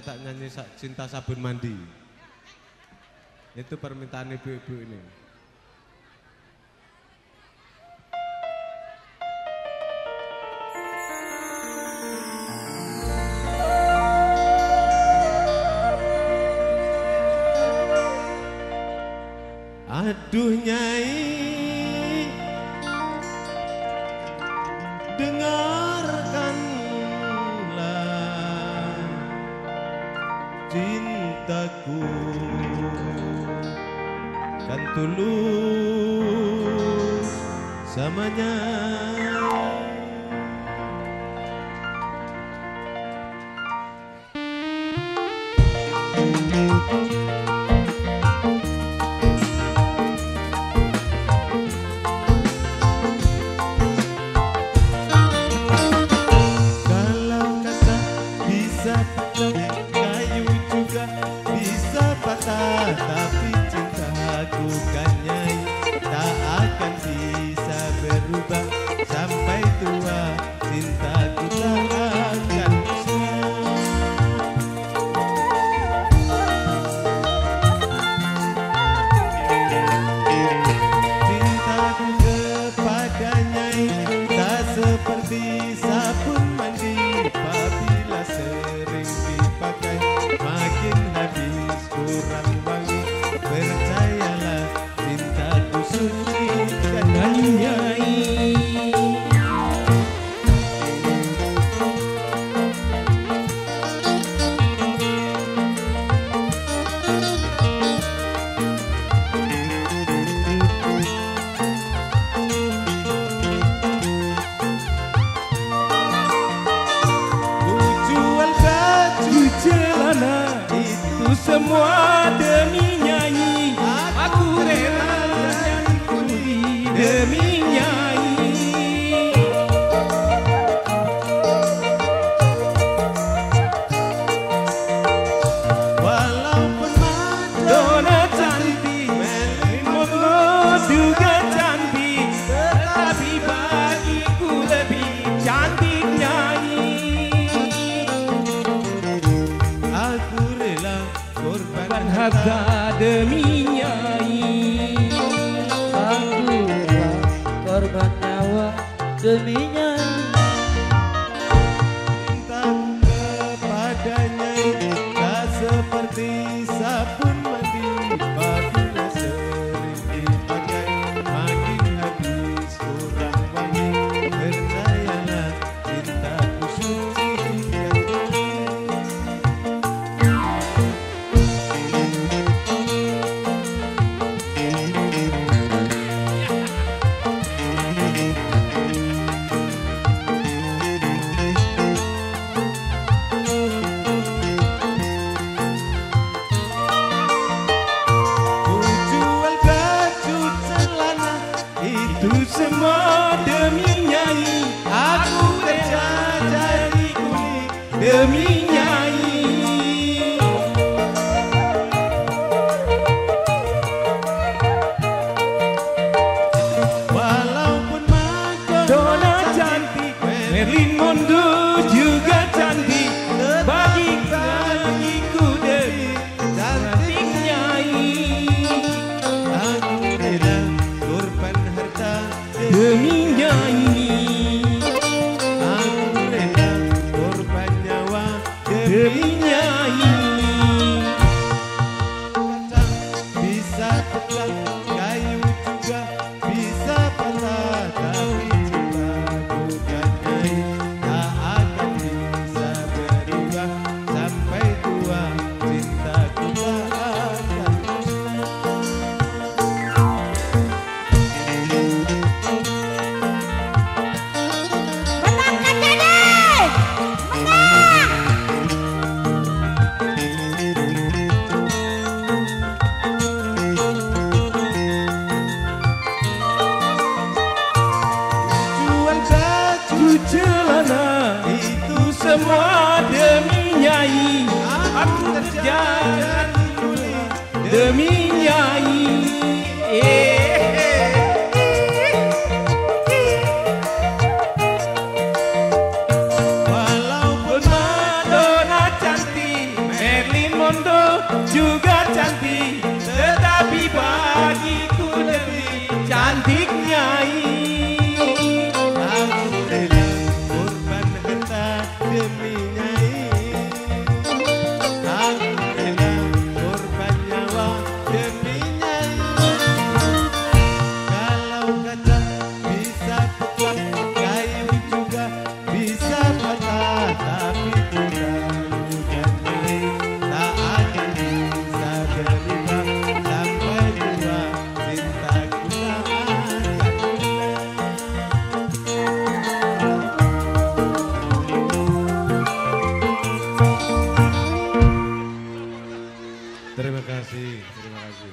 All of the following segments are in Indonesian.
tak nyanyi Cinta Sabun Mandi. Itu permintaan ibu-ibu ini. Aduh Nyai, dengarkanlah cintaku kan tulus samanya. Tapi cintaku kan Nyai tak akan bisa berubah sampai tua, cintaku tak akan musnah. Cintaku kepada Nyai tak seperti sabun mandi, apabila sering dipakai makin habis kurang wangi. Percayalah cintaku suci dan Nyai. Ku jual baju celana itu semua demi Nyai. Aku rela jadi kuli demi Nyai. Walaupun Madonna cantik, Marilyn Monroe juga cantik, tetapi bagiku lebih cantik Nyai. Aku rela korban harta demi Nyai. Aku rela korban nyawa demi Nyai. Cintaku kepada Nyai tak seperti sabun mandi, apabila sering dipakai makin habis kurang wangi. Percayalah cintaku suci dan semua demi Nyai. Aku kerja jadi kuli demi Nyai. Walaupun Madonna cantik, Marilyn Monroe juga cantik, bagiku demi cantik Nyai. Aku rela korban harta demi Nyai. Aku rela korban nyawa demi Nyai. Kaca bisa pecah, kayu juga bisa patah, tapi cintaku dan Nyai tak akan bisa berubah sampai tua, cintaku tak akan musnah. Celana itu semua demi Nyai. Aku kerja jadi kuli demi Nyai. Walaupun Madonna cantik, juga cantik, tetapi bagiku lebih cantik Nyai. Aku rela korban harta demi Nyai. Aku rela korban nyawa demi Nyai. Kalau kaca bisa pecah, kayu juga bisa patah, tapi terlalu Nyai tak akan bisa berubah sampai tua. Cintaku tak akan Terima kasih, terima kasih.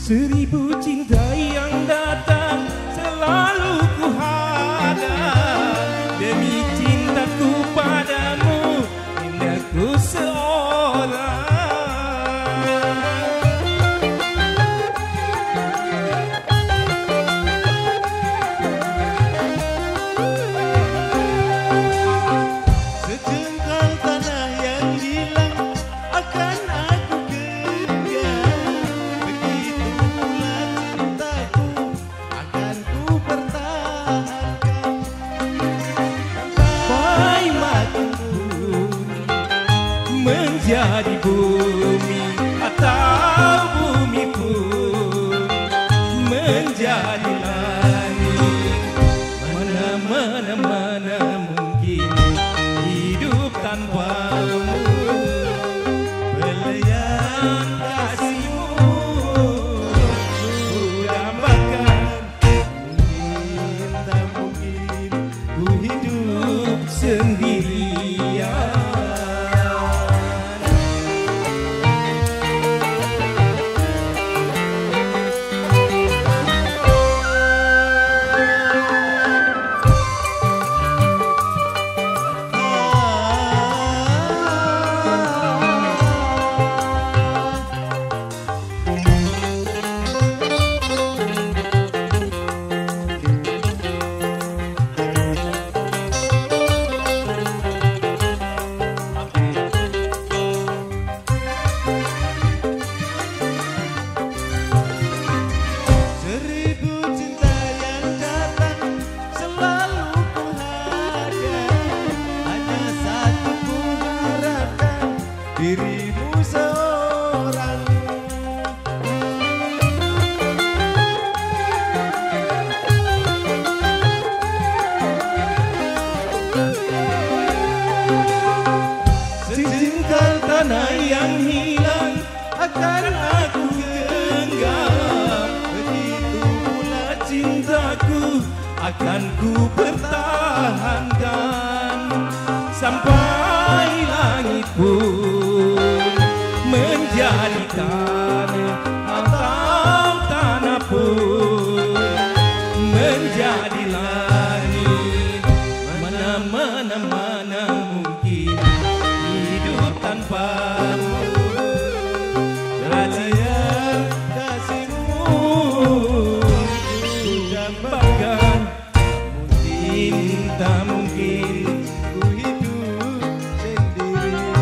Seribu cinta yang datang selalu ku hadang, demi cintaku padamu indahku seorang. Sejengkal tanah yang hilang akan aku genggam. Begitu pula cintaku akan ku pertahankan. Sampai matiku menjadi bumi atau bumi pun menjadi langit. Mana mungkin hidup tanpamu. Belayan kasihmu ku dambakan. Mungkin tak mungkin Ku hidup sendirian. Seribu cinta yang datang selalu ku hadang. Hanya satu ku harapkan, dirimu seorang. Sejengkal tanah yang hilang akan aku genggam. Begitu pula cintaku akan ku pertahankan. Sampai langit pun menjadi tanah atau tanah pun menjadi langit. Mana mungkin hidup tanpamu. Belayan kasihmu ku dambakan. Mungkin tak mungkin Ku hidup sendirian.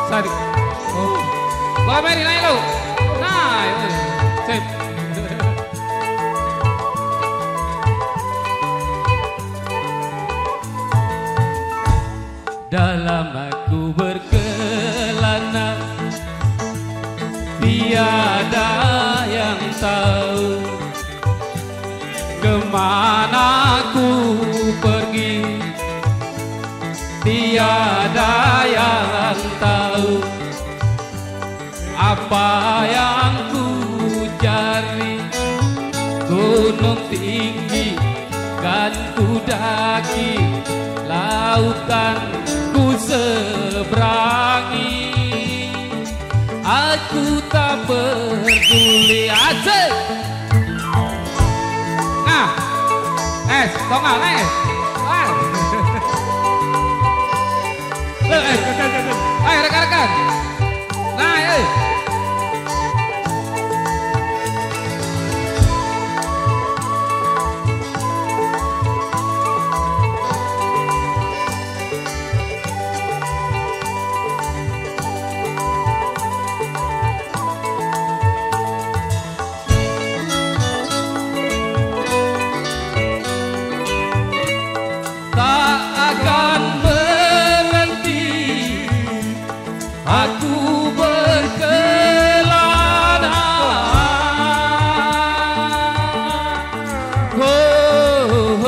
Sari. Oh. Bawa Mary naik lu. Naik. Sip. dalam aku berkelana, tiada yang tahu kemana aku pergi, tiada yang tahu apa yang ku cari. Gunung tinggi kan ku daki, lautan ku seberangi, aku tak peduli. Asik. Nah, tonggal ayo rekan-rekan. Nah, tak akan berhenti aku berkelana. Oh,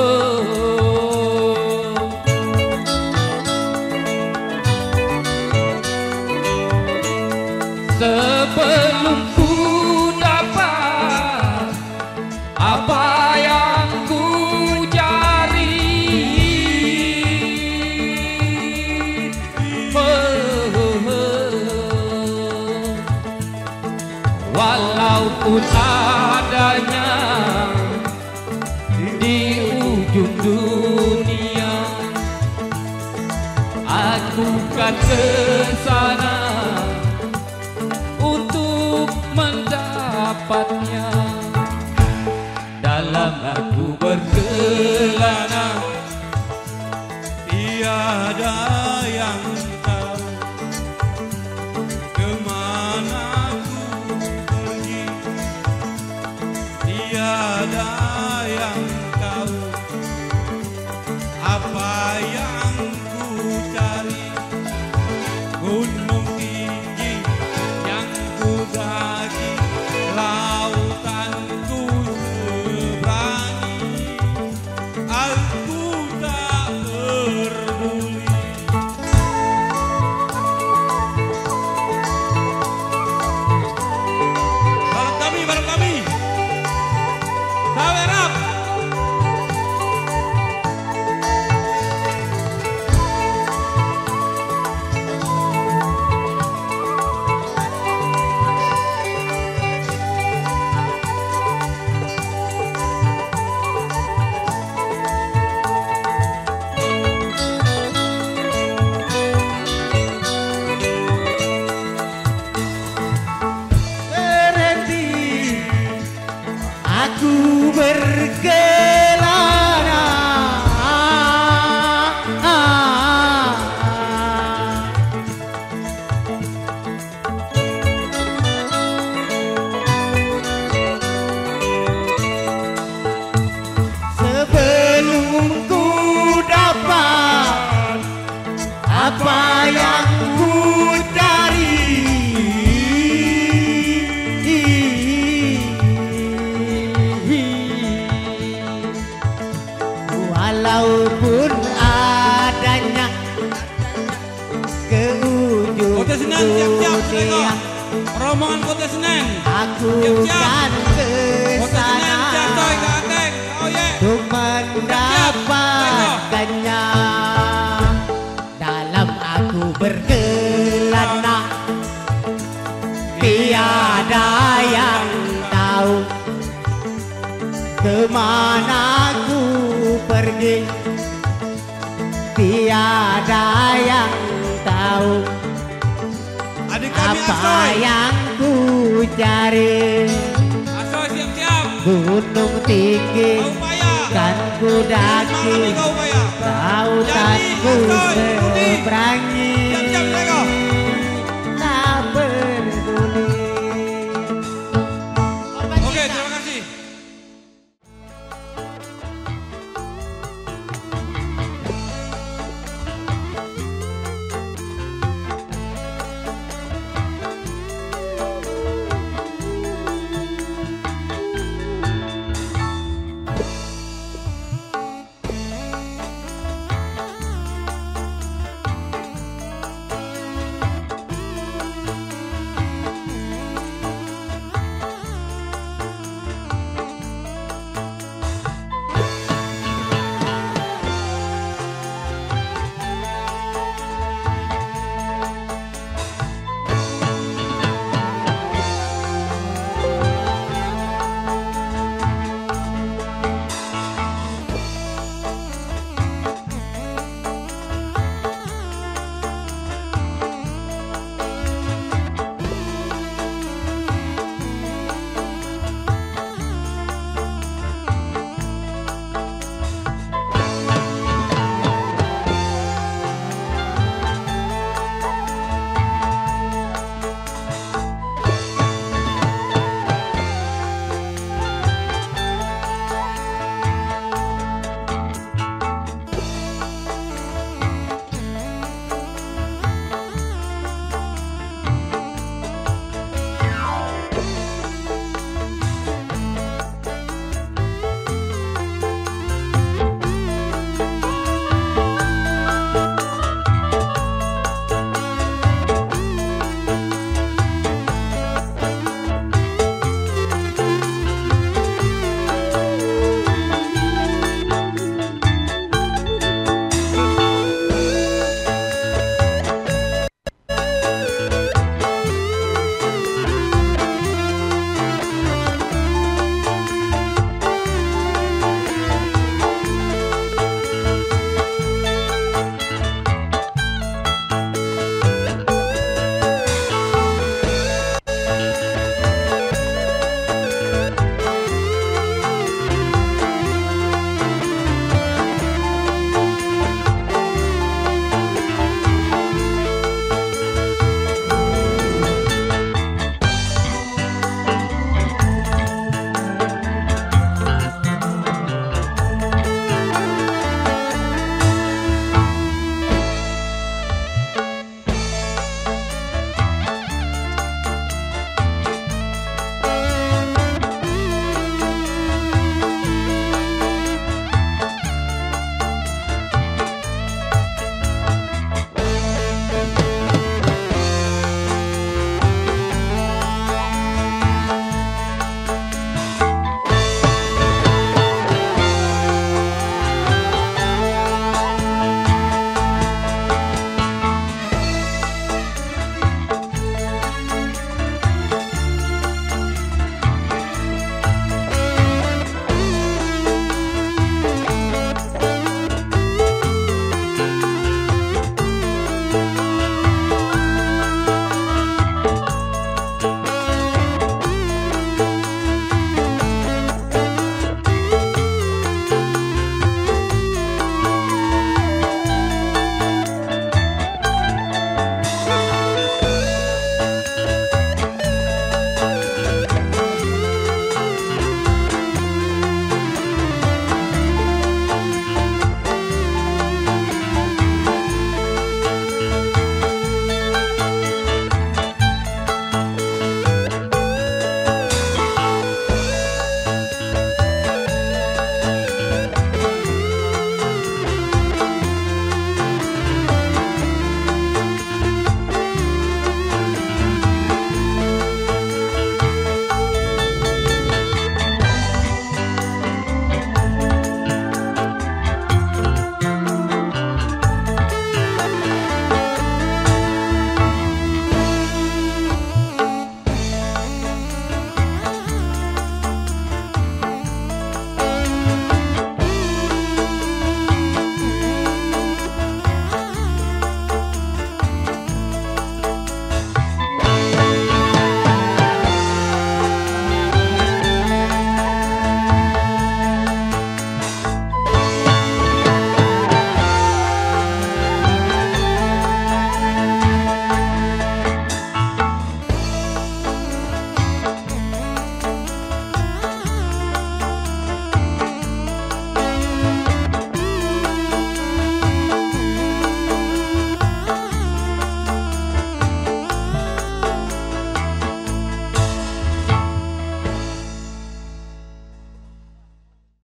sebelum ku dapat apa yang ku cari, walaupun adanya di ujung dunia, aku kan ke sana untuk mendapatnya. Dalam aku berkelana, tiada yang tahu kemana ku pergi, tiada yang tahu apa yang ku cari. Gunung tinggi yang ku daki, lautan ku seberangi, aku tak peduli. Bareng kami, Sawerap. Berhenti aku berkelana, sebelum ku dapat apa yang ku cari. Walaupun adanya ke ujung Kota Senen siap-siap dunia, tengok. Rombongan Kota Senen. aku Siap-siap. kan ke Kota Senen sana jatuh ke Ateng. Oh ye. untuk mendapatkannya. Dalam aku berkelana, tiada yang tahu kemana ku pergi, tiada yang tahu Adik kami apa Asoy. yang ku cari. Asoy siap-siap. Gunung tinggi Kau upaya. kan ku daki, Malam kau upaya. lautan Jadi, ku Asoy, Rudi. seberangi,